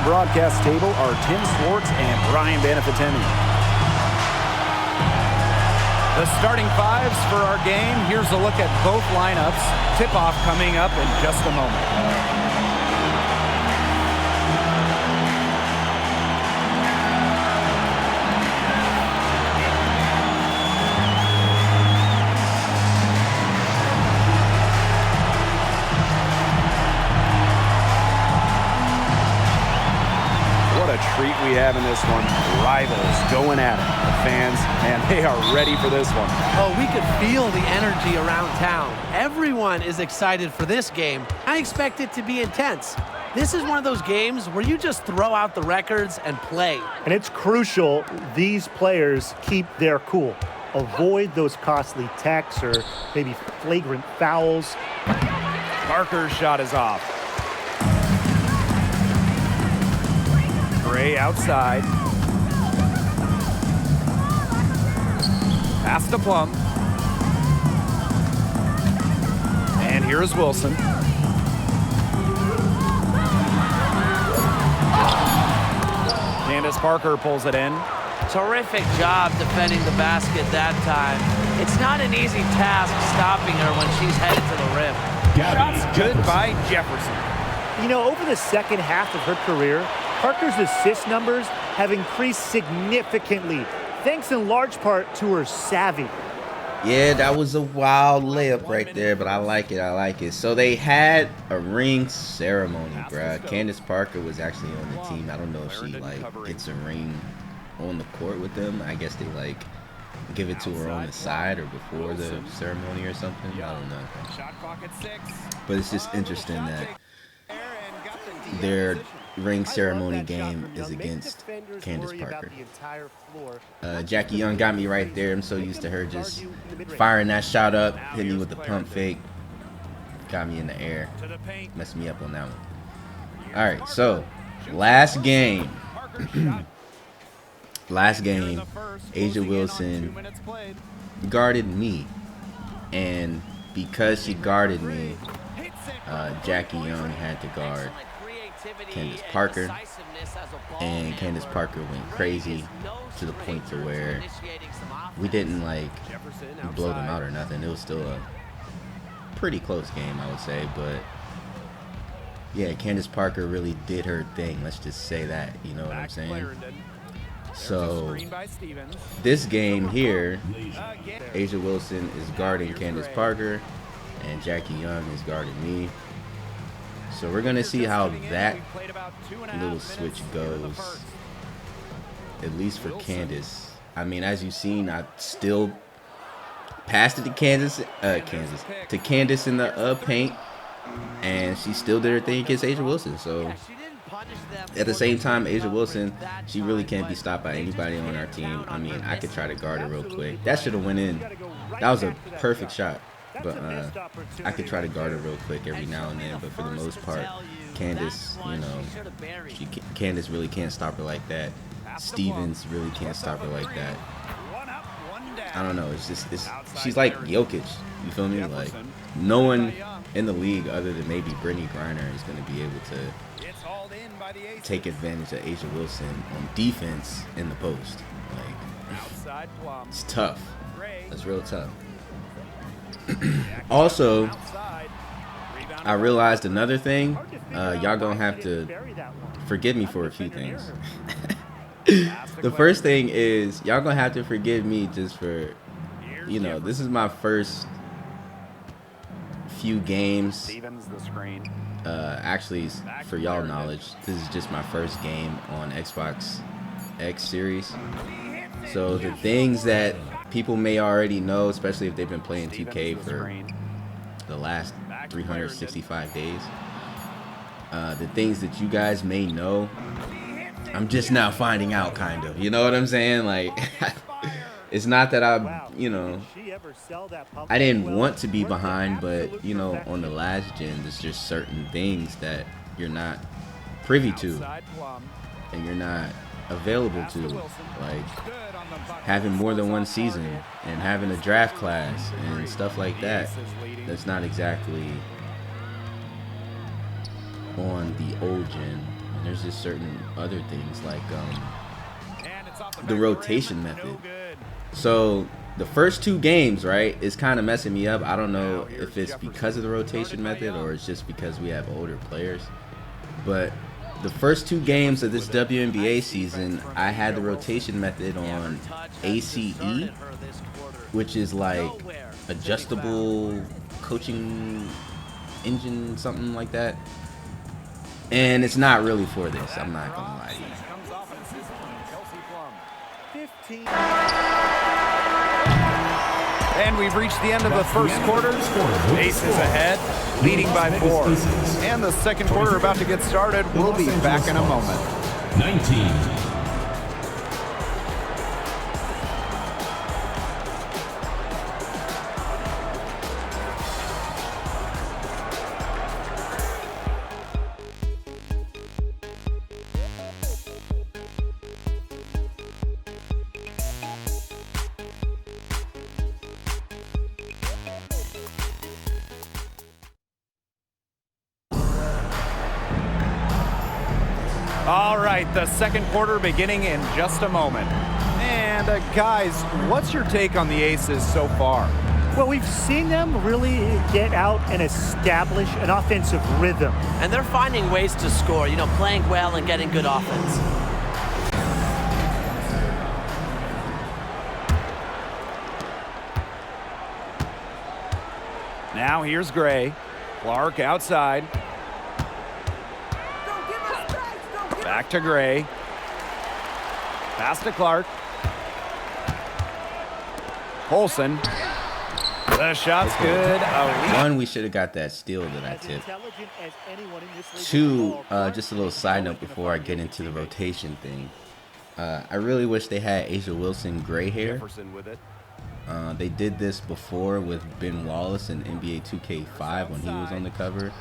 broadcast table are Tim Swartz and Brian Beneficenti. The starting fives for our game. Here's a look at both lineups. Tip-off coming up in just a moment. Treat we have in this one. Rivals going at it. The fans, man, they are ready for this one. Oh, we could feel the energy around town. Everyone is excited for this game. I expect it to be intense. This is one of those games where you just throw out the records and play. And it's crucial these players keep their cool. Avoid those costly techs or maybe flagrant fouls. Parker's shot is off. Gray outside. Pass to Plum. And here's Wilson. Candace Parker pulls it in. Terrific job defending the basket that time. It's not an easy task stopping her when she's headed to the rim. Shots good by Jefferson. You know, over the second half of her career, Parker's assist numbers have increased significantly, thanks in large part to her savvy. Yeah, that was a wild layup right there, but I like it. I like it. So they had a ring ceremony, bruh. Candace Parker was actually on the team. I don't know if she, like, gets a ring on the court with them. I guess they, like, give it to her on the side or before the ceremony or something. I don't know. But it's just interesting that their ring ceremony game is against Candace Parker. Jackie Young got me right there. I'm so used to her just firing that shot up, hitting me with the pump fake. Got me in the air. Messed me up on that one. All right, so last game. Last game, Asia Wilson guarded me. And because she guarded me, Jackie Young had to guard Candace Parker, and Candace Parker went crazy to the point to where we didn't like blow them out or nothing. It was still a pretty close game, I would say, but yeah, Candace Parker really did her thing. Let's just say that, you know what I'm saying? So this game here, Asia Wilson is guarding Candace Parker, and Jackie Young is guarding me. So we're going to see how that little switch goes, at least for Candace. I mean, as you've seen, I still passed it to Candace in the paint, and she still did her thing against Asia Wilson. So at the same time, Asia Wilson, she really can't be stopped by anybody on our team. I mean, I could try to guard her real quick. That should have went in. That was a perfect shot. But I could try to guard her real quick every now and then. But for the most part, Candace, you know, Candace really can't stop her like that. Stevens really can't stop her like that. I don't know. She's like Jokic. You feel me? Like, no one in the league other than maybe Brittany Griner is going to be able to take advantage of Asia Wilson on defense in the post. Like, it's tough. It's real tough. Also, I realized another thing. Y'all gonna have to forgive me for a few things. The first thing is y'all gonna have to forgive me just for, you know, this is my first few games. Actually, for y'all knowledge, this is just my first game on Xbox X series. So the things that people may already know, especially if they've been playing 2K for the last 365 days. The things that you guys may know, I'm just now finding out, kind of. You know what I'm saying? Like, it's not that I, you know, I didn't want to be behind, but, you know, on the last gen, there's just certain things that you're not privy to and you're not available to, like having more than one season and having a draft class and stuff like that. That's not exactly on the old gen, you There's just certain other things like the rotation method. So the first 2 games, right, is kind of messing me up. I don't know if it's because of the rotation method or it's just because we have older players. But the first 2 games of this WNBA season, I had the rotation method on ACE, which is like adjustable coaching engine, something like that. And it's not really for this, I'm not gonna lie to you. And we've reached the end of the first quarter. Aces ahead, leading by 4. And the second quarter about to get started. We'll be back in a moment. 19. All right, the second quarter beginning in just a moment. And guys, what's your take on the Aces so far? Well, we've seen them really get out and establish an offensive rhythm. And they're finding ways to score, you know, playing well and getting good offense. Now here's Gray. Clark outside. Back to Gray. Pass to Clark. Olsen. The shot's good. One, we should have got that steal that I tipped. 2, just a little side note before I get into the rotation thing. I really wish they had A'ja Wilson gray hair. They did this before with Ben Wallace in NBA 2K5 when he was on the cover.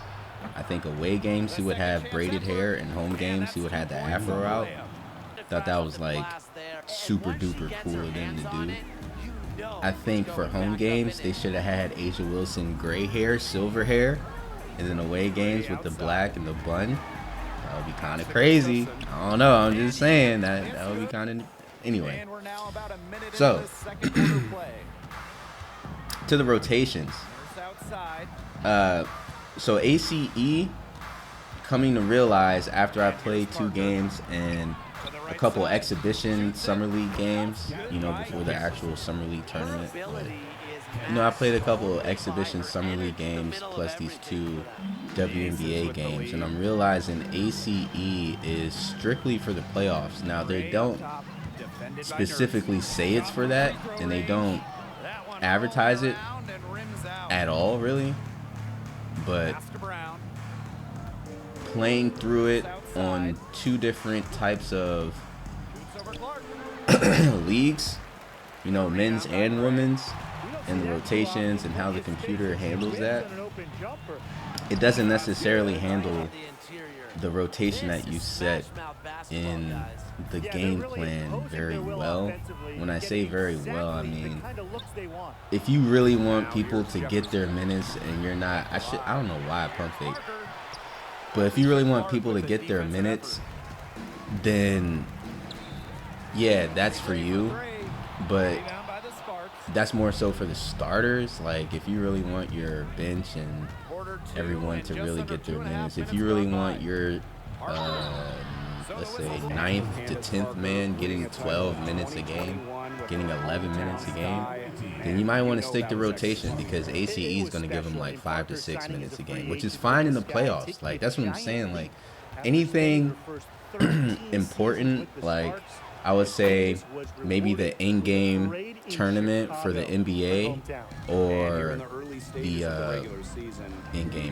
I think away games he would have braided hair, and home games he would have the afro out. Thought that was like super duper cool of them to do. I think for home games they should have had A'ja Wilson gray hair, silver hair, and then away games with the black and the bun. That would be kind of crazy. I don't know. I'm just saying that would be kind of anyway. So to the rotations. So ACE, coming to realize after I played 2 games and a couple exhibition summer league games, you know, before the actual summer league tournament. But, you know, I played a couple exhibition summer league games plus these 2 WNBA games, and I'm realizing ACE is strictly for the playoffs. Now, they don't specifically say it's for that, and they don't advertise it at all, really. But playing through it on 2 different types of leagues, you know, men's and women's, and the rotations and how the computer handles that, it doesn't necessarily handle the rotation that you set in the game plan very well. When I say very well, I mean if you really want people to get their minutes and you're not, I don't know why I pump fake, but if you really want people to get their minutes, then yeah, that's for you. But that's more so for the starters. Like if you really want your bench and everyone to really get their minutes, if you really want your let's say 9th to 10th man getting 12 minutes a game, getting 11 minutes a game, then you might want to stick to rotation, because ACE is going to give them like 5 to 6 minutes a game, which is fine in the playoffs. Like that's what I'm saying. Like anything important, like I would say maybe the in-game tournament for the NBA or the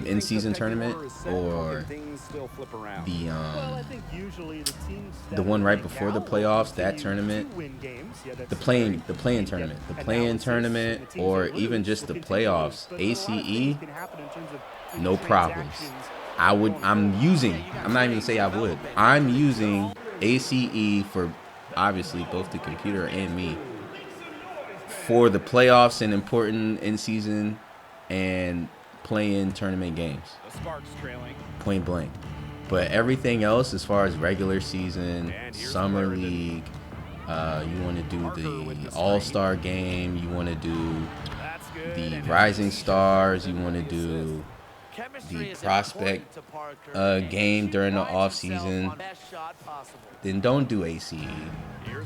in-season tournament, or the one right before the playoffs, that tournament, the play-in tournament, or even just the playoffs. ACE, no problems. I'm not even gonna say I would. I'm using ACE for obviously both the computer and me for the playoffs and important in-season and play-in tournament games. Point blank. But everything else, as far as regular season, summer league, you want to do the All-Star game, you want to do the Rising Stars, you want to do the prospect game during the off season, then don't do ACE.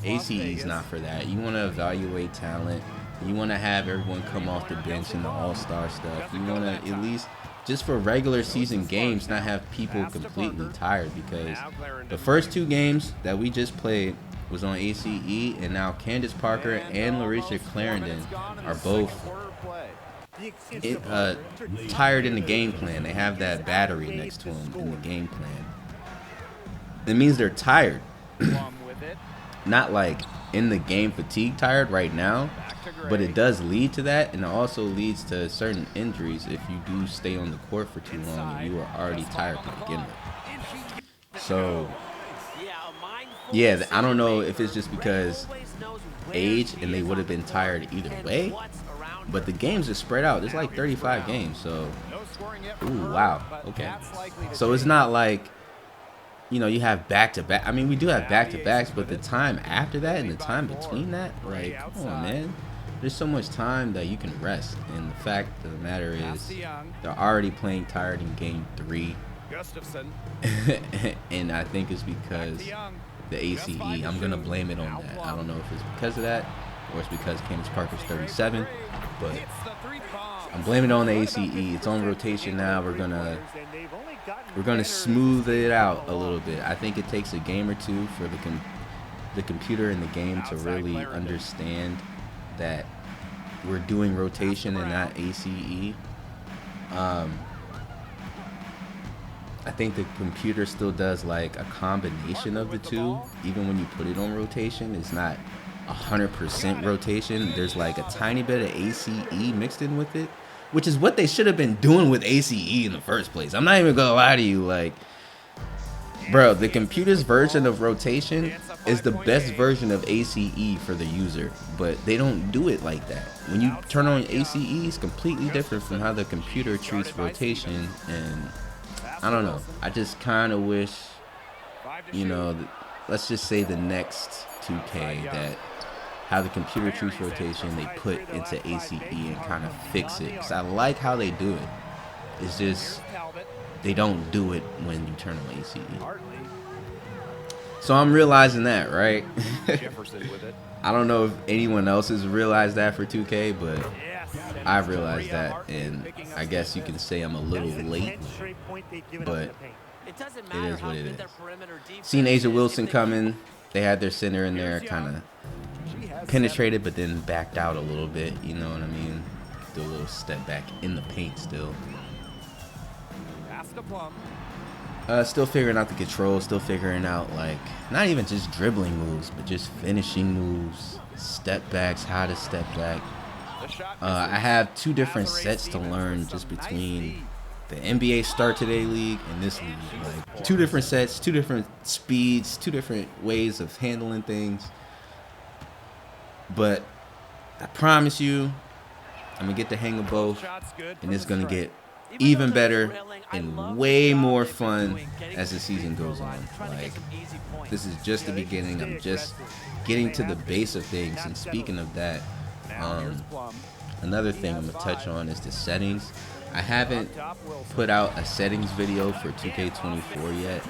ACE is not for that. You want to evaluate talent. You want to have everyone come off the bench in the all-star stuff. You want to at least, just for regular season games, not have people completely tired, because the first 2 games that we just played was on ACE, and now Candace Parker and Larisha Clarendon are both tired in the game plan. They have that battery next to them in the game plan. It means they're tired. Not like in the game fatigue tired right now, but it does lead to that, and it also leads to certain injuries if you do stay on the court for too long and you are already tired to begin with. So yeah, I don't know if it's just because age and they would have been tired either way, but the games are spread out. There's like 35 games, so ooh, wow, okay. So it's not like, you know, you have back-to-back. I mean, we do have back-to-backs, but the time after that and the time between that, like, come on, man. There's so much time that you can rest. And the fact of the matter is, they're already playing tired in game 3. And I think it's because the ACE. I'm going to blame it on that. I don't know if it's because of that or it's because Candace Parker's 37, but I'm blaming it on the ACE. It's on rotation now. We're gonna smooth it out a little bit. I think it takes a game or 2 for the computer in the game to really understand that we're doing rotation and not ACE. I think the computer still does like a combination of the two. Even when you put it on rotation, it's not 100% rotation. There's like a tiny bit of ACE mixed in with it, which is what they should have been doing with ACE in the first place. I'm not even gonna lie to you, like, bro, the computer's version of rotation is the best version of ACE for the user, but they don't do it like that. When you turn on ACE, it's completely different from how the computer treats rotation, and I don't know. I just kind of wish, you know, let's just say the next 2K, that how the computer treats rotation, they put into ACE and kind of fix it. Because I like how they do it. It's just they don't do it when you turn on ACE. So I'm realizing that, right? I don't know if anyone else has realized that for 2K, but I've realized that, and I guess you can say I'm a little late, but it is what it is. Seen Asia Wilson coming. They had their center in there, kind of penetrated, but then backed out a little bit. You know what I mean? Do a little step back in the paint still. Still figuring out the control. Still figuring out, like, not even just dribbling moves, but just finishing moves, step backs, how to step back. I have 2 different sets to learn just between the NBA Start Today League and this league. Like, 2 different sets, 2 different speeds, 2 different ways of handling things. But I promise you, I'm going to get the hang of both, and it's going to get even better and way more fun as the season goes on. Like, this is just the beginning. I'm just getting to the base of things. And speaking of that, another thing I'm going to touch on is the settings. I haven't put out a settings video for 2K24 yet,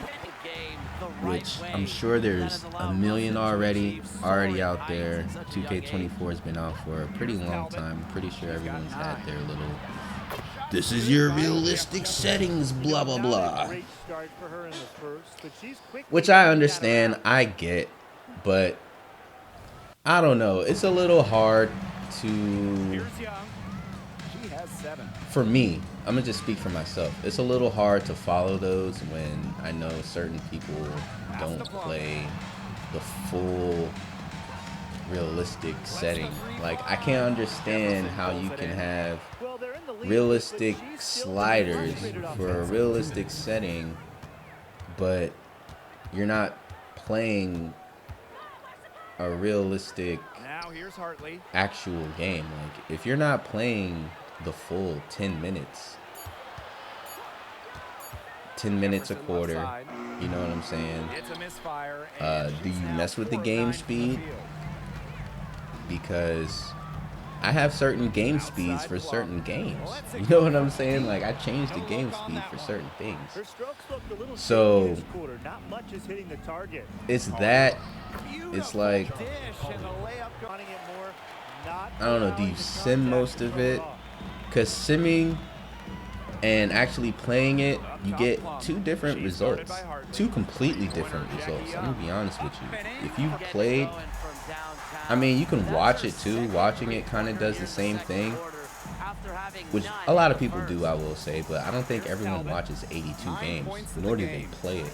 which I'm sure there's a million already out there. 2K24 has been out for a pretty long time. I'm pretty sure everyone's had their little, this is your realistic settings, blah, blah, blah. Which I understand, I get, but I don't know. It's a little hard to, for me, I'm going to just speak for myself. It's a little hard to follow those when I know certain people don't play the full realistic setting. Like, I can't understand how you can have realistic sliders for a realistic setting, but you're not playing a realistic actual game. Like, if you're not playing the full 10 minutes, 10 minutes a quarter. You know what I'm saying? Do you mess with the game speed? Because I have certain game speeds for certain games. You know what I'm saying? Like, I change the game speed for certain things. So it's that. It's like, I don't know, do you sim most of it? Because simming and actually playing it, you get two different results. Two completely different results. I'm going to be honest with you. If you played, I mean, you can watch it too. Watching it kind of does the same thing, which a lot of people do, I will say, but I don't think everyone watches 82 games, nor do they play it.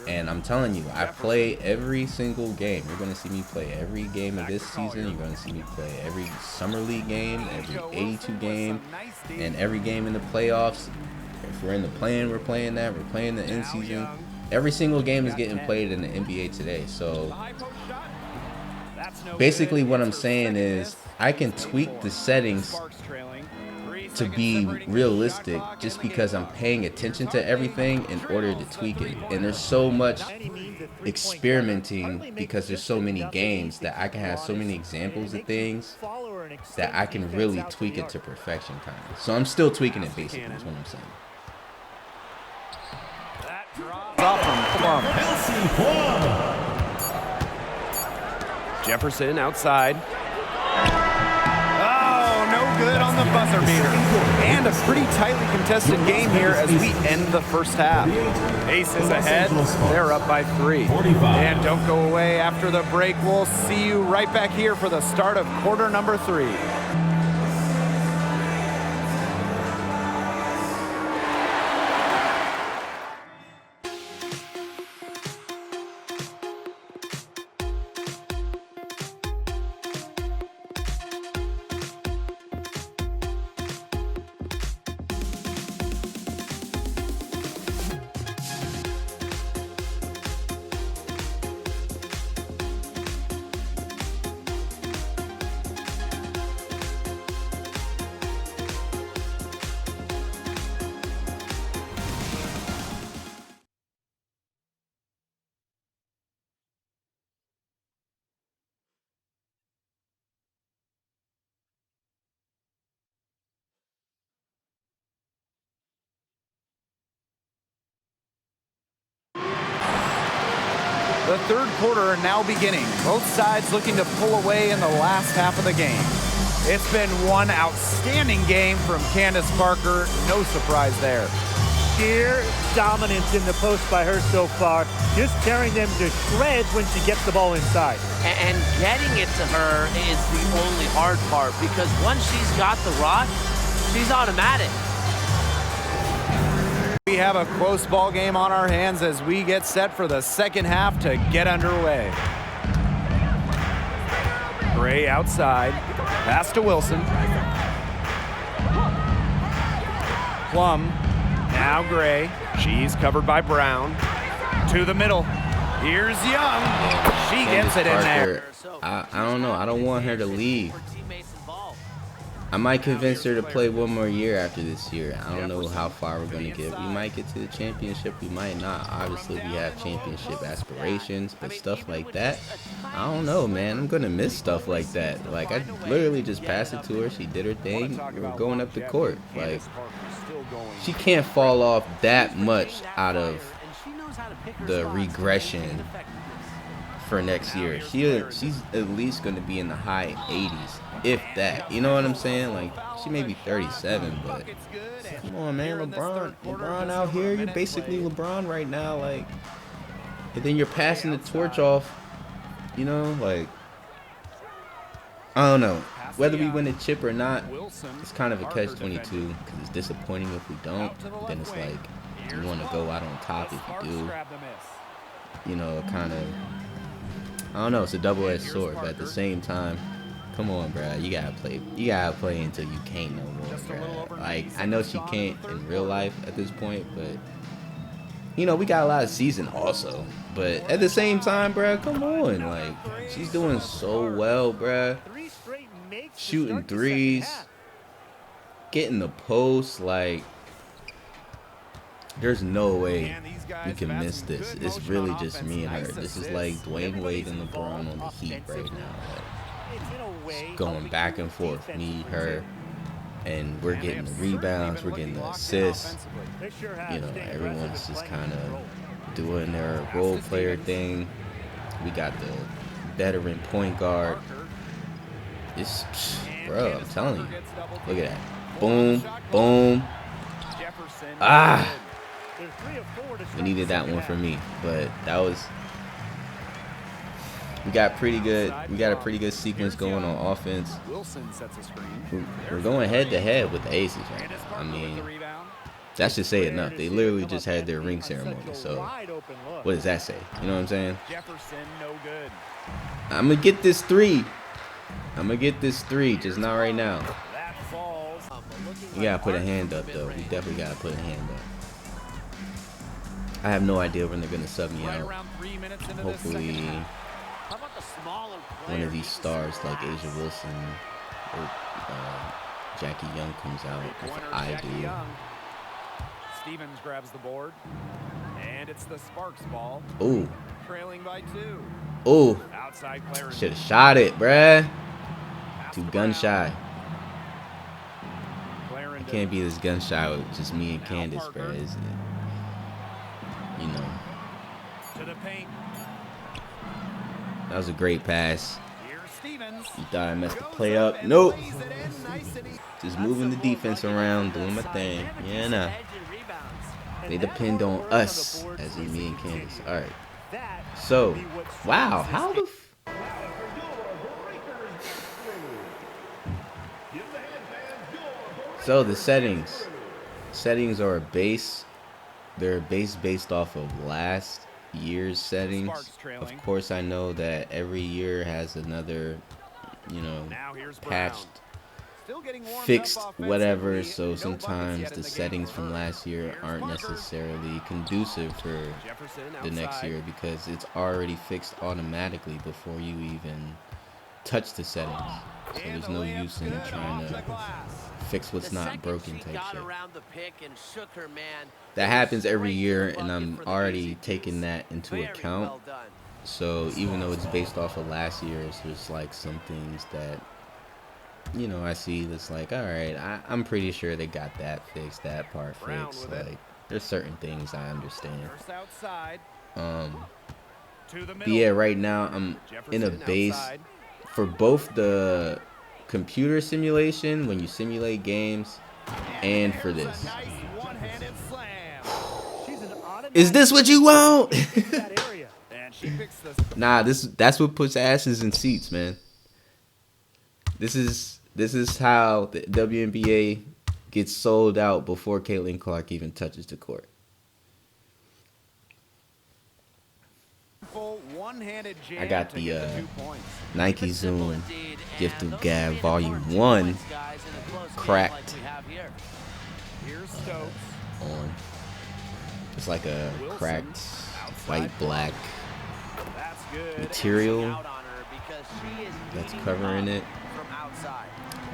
And I'm telling you, I play every single game. You're going to see me play every game of this season. You're going to see me play every Summer League game, every 82 game, and every game in the playoffs. If we're in the play-in, we're playing that. We're playing the in-season. Every single game is getting played in the NBA today. So basically what I'm saying is I can tweak the settings to be realistic just because I'm paying attention to everything in order to tweak it. And there's so much experimenting because there's so many games that I can have so many examples of things that I can really tweak it to perfection kind of. So I'm still tweaking it basically, is what I'm saying. Jefferson outside. Oh, no good on the buzzer beater. And a pretty tightly contested game here as we end the first half. Aces ahead. They're up by 3. And don't go away after the break. We'll see you right back here for the start of quarter number 3. The third quarter now beginning. Both sides looking to pull away in the last half of the game. It's been one outstanding game from Candace Parker. No surprise there. Sheer dominance in the post by her so far. Just tearing them to shreds when she gets the ball inside. And getting it to her is the only hard part because once she's got the rock, she's automatic. We have a close ball game on our hands as we get set for the second half to get underway. Gray outside, pass to Wilson. Plum, now Gray. She's covered by Brown. To the middle. Here's Young. She gets it in there. I don't know. I don't want her to leave. I might convince her to play one more year after this year. I don't know how far we're going to get. We might get to the championship. We might not. Obviously, we have championship aspirations, but stuff like that, I don't know, man. I'm going to miss stuff like that. Like, I literally just passed it to her. She did her thing. We're going up the court. Like, she can't fall off that much out of the regression for next year. She's at least going to be in the high 80s. If that, you know what I'm saying? Like, she may be 37, but come on, man, LeBron out here, you're basically LeBron right now, like, and then you're passing the torch off, you know, like, I don't know, whether we win a chip or not, it's kind of a catch-22, because it's disappointing if we don't, then it's like, you want to go out on top if you do, you know, kind of, I don't know, it's a double-edged sword, but at the same time, come on, bro. You gotta play until you can't no more, bro. Like, I know she can't in real life at this point, but you know, we got a lot of season also. But at the same time, bro, come on. Like, she's doing so well, bro. Shooting threes, getting the post. Like, There's no way we can miss this. It's really just me and her. This is like Dwayne Wade and LeBron on the Heat right now. Like, going back and forth, me, her, and we're getting the rebounds, we're getting the assists. You know, everyone's just kind of doing their role player thing. We got the veteran point guard. It's, bro, I'm telling you. Look at that. Boom, boom. Ah. We needed that one for me, but that was. We got pretty good. We got a pretty good sequence going on offense. We're going head to head with the Aces right now. I mean, that should say enough. They literally just had their ring ceremony. So, what does that say? You know what I'm saying? I'm gonna get this three. Just not right now. We gotta put a hand up though. We definitely gotta put a hand up. I have no idea when they're gonna sub me out. Hopefully, one of these stars like Asia Wilson or Jackie Young comes out. If I do. Stevens grabs the board, and it's the Sparks ball. Ooh. Trailing by 2. Ooh. Should have shot it, bruh. Too gun shy. I can't be this gun shy with just me and Candace, bruh, isn't it? You know. That was a great pass. You thought I messed the play up. Nope. Just moving the defense around, doing my thing. Yeah, nah. They depend on us, as in me and Candace. All right. So, wow. How the So the settings are a base. They're a base based off of last year's settings. Of course, I know that every year has another, you know, patched, fixed, whatever. So sometimes the settings from last year aren't necessarily conducive for the next year because it's already fixed automatically before you even touch the settings. So there's no use in trying to fix what's not broken type shit. That happens every year, and I'm already taking that into account. So even though it's based off of last year's, there's like some things that, you know, I see that's like, all right, I'm pretty sure they got that fixed, that part fixed. Like, there's certain things I understand. But yeah, right now I'm in a base for both the computer simulation when you simulate games and for this. Is this what you want? Nah, that's what puts asses in seats, man. This is how the WNBA gets sold out before Caitlin Clark even touches the court. I got the Nike Zoom Gift of Gab Volume 1 cracked on. It's like a cracked white black material that's covering it,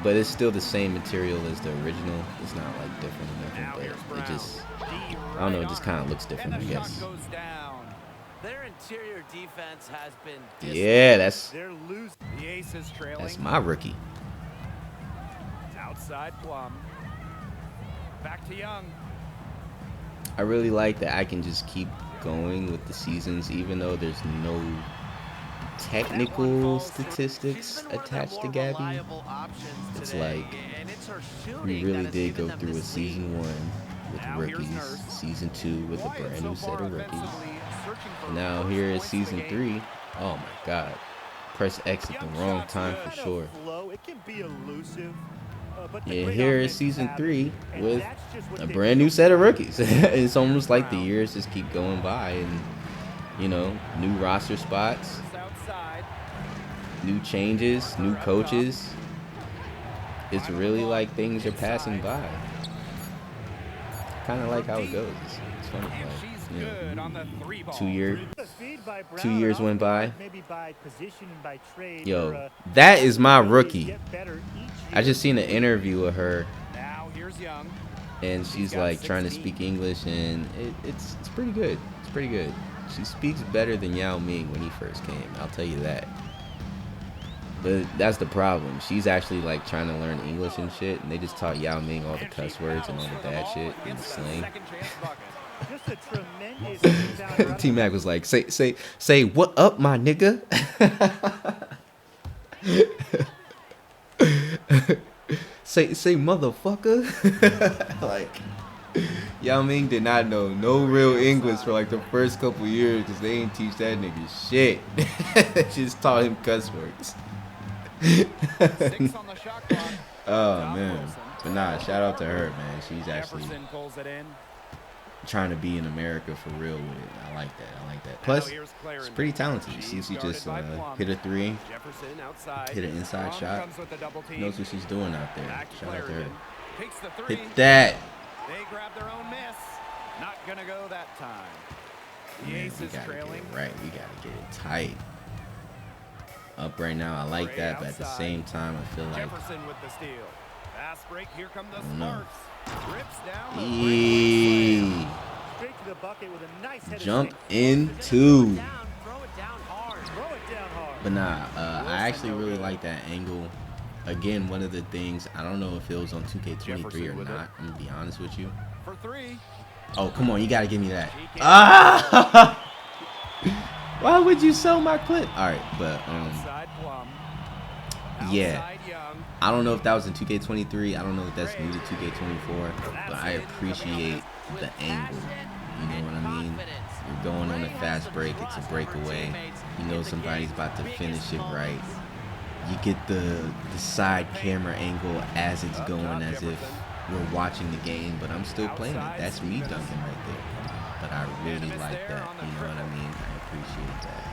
but it's still the same material as the original. It's not like different or nothing, but it just, I don't know, it just kind of looks different, I guess. Their interior defense has been yeah, that's my rookie. Outside Plum. Back to Young. I really like that I can just keep going with the seasons, even though there's no technical statistics attached to Gabby. It's like we really did go through a season 1 with rookies, season 2 with a brand new set of rookies. Now here is season 3. Oh my God. Press X at the wrong time for sure. Yeah, here is season 3 with a brand new set of rookies. It's almost like the years just keep going by and, you know, new roster spots, new changes, new coaches. It's really like things are passing by. Kind of like how it goes. It's funny. You know, 2 years went by. Yo, that is my rookie. I just seen an interview of her, and she's like trying to speak English, and it's pretty good. It's pretty good. She speaks better than Yao Ming when he first came. I'll tell you that. But that's the problem. She's actually like trying to learn English and shit, and they just taught Yao Ming all the cuss words and all the bad shit and the slang. T-Mac was like, say what up, my nigga? say motherfucker. Like, Yao Ming did not know no real English for like the first couple years because they ain't teach that nigga shit. They just taught him cuss words. Oh man, but nah, shout out to her, man. She's actually trying to be in America for real with it. I like that. I like that. Plus, she's pretty talented. You see, she just hit a three, hit an inside shot. Knows what she's doing out there. Shout out to her. Hit that. They grab their own miss. Not gonna go that time. Man, we gotta get it right. We gotta get it tight. Up right now, I like that, but at the same time, I feel like Jefferson with the steal. Fast break. Here come the Sparks. Rips down. Straight to the bucket with a nice head. Jump into. Throw it down hard. But nah, I actually really like that angle. Again, one of the things, I don't know if it was on 2K23 or not. I'm gonna be honest with you. For three. Oh, come on, you gotta give me that. Ah! Why would you sell my clip? All right, but yeah, I don't know if that was in 2K23. I don't know if that's new to 2K24, but I appreciate the angle. You know what I mean? You're going on a fast break. It's a breakaway. You know somebody's about to finish it right. You get the side camera angle as it's going, as if we're watching the game, but I'm still playing it. That's me dunking right there. But I really like that. You know what I mean? I appreciate that.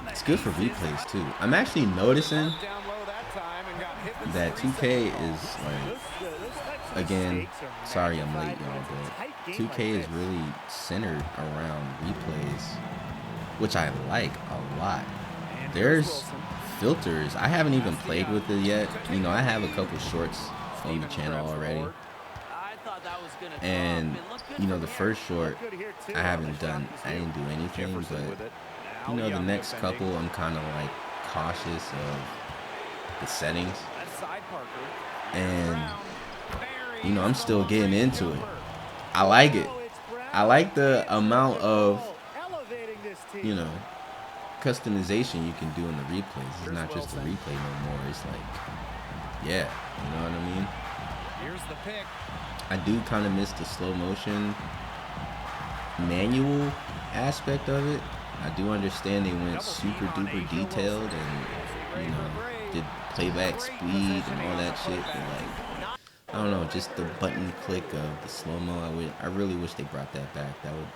It's good for replays too. I'm actually noticing that 2K is like, again, sorry I'm late, y'all, but 2K is really centered around replays, which I like a lot. There's filters. I haven't even played with it yet. You know, I have a couple shorts on the channel already. And, you know, the first short, I didn't do anything, but, you know, the next couple, I'm kind of like cautious of the settings. And, you know, I'm still getting into it. I like it. I like the amount of, you know, customization you can do in the replays. It's not just a replay no more. It's like, yeah, you know what I mean? Here's the pick. I do kind of miss the slow motion manual aspect of it. I do understand they went super duper detailed and, you know, did playback speed and all that shit, but like, I don't know, just the button click of the slow-mo, I really wish they brought that back. That would,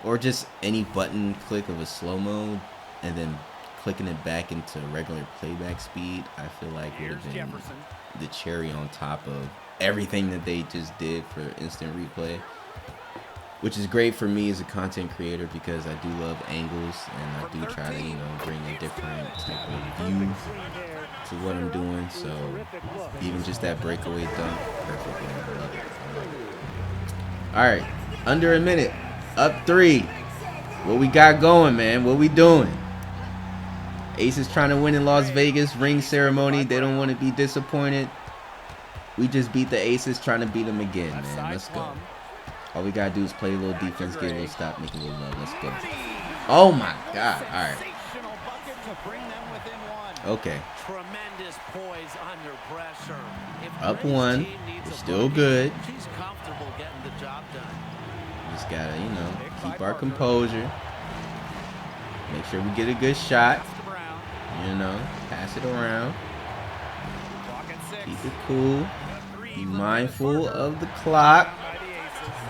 or just any button click of a slow-mo and then clicking it back into regular playback speed, I feel like would have been the cherry on top of everything that they just did for instant replay, which is great for me as a content creator because I do love angles and I do try to, you know, bring a different type of view to what I'm doing. So even just that breakaway dunk, perfect. I love it. All right, under a minute, up 3. What we got going, man? What we doing? Aces trying to win in Las Vegas, ring ceremony. They don't want to be disappointed. We just beat the Aces, trying to beat them again, man. Let's go. All we gotta do is play a little defense, get a little stop, make a little love. Let's go. Oh my God! All right. Okay. Tremendous poise under pressure. Up 1. We're still good. She's comfortable getting the job done. Just gotta, you know, keep our composure. Make sure we get a good shot. You know, pass it around. Keep it cool. Be mindful of the clock.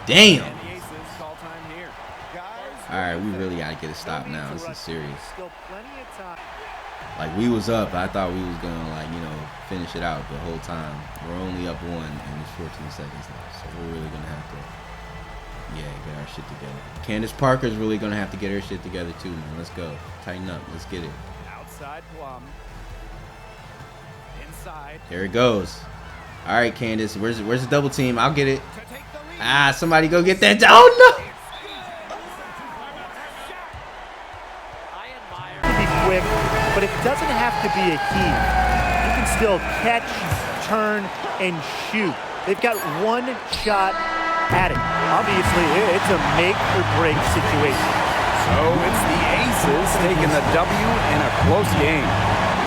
Damn. Alright, we really gotta get a stop now. This is serious. Like, we was up. I thought we was gonna, like, you know, finish it out the whole time. We're only up 1 and it's 14 seconds left. So we're really gonna have to, yeah, get our shit together. Candace Parker's really gonna have to get her shit together too, man. Let's go. Tighten up. Let's get it. Outside Plum. Inside. There it goes. All right, Candace, where's the double team? I'll get it. Ah, somebody go get that. Oh no! To be quick, but it doesn't have to be a key. You can still catch, turn, and shoot. They've got one shot at it. Obviously, it's a make or break situation. So it's the Aces taking the W in a close game.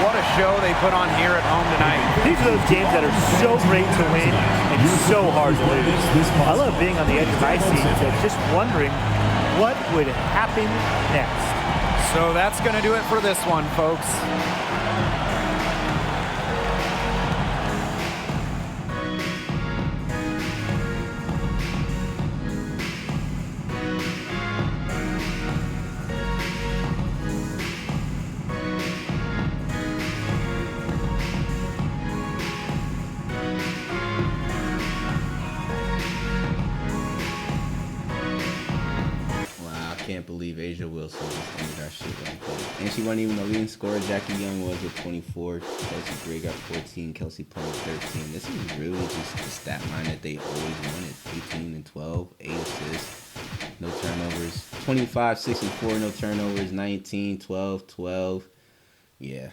What a show they put on here at home tonight. These are those games that are so great to win and so hard to lose. I love being on the edge of my seat and just wondering what would happen next. So that's going to do it for this one, folks. I can't believe Asia Wilson just ended our shit like that. And she wasn't even the leading scorer. Jackie Young was with 24. Kelsey Gray got 14. Kelsey Plum 13. This is really just the stat line that they always wanted. 18 and 12, 8 assists, no turnovers. 25, 6 and 4, no turnovers. 19, 12, 12. Yeah.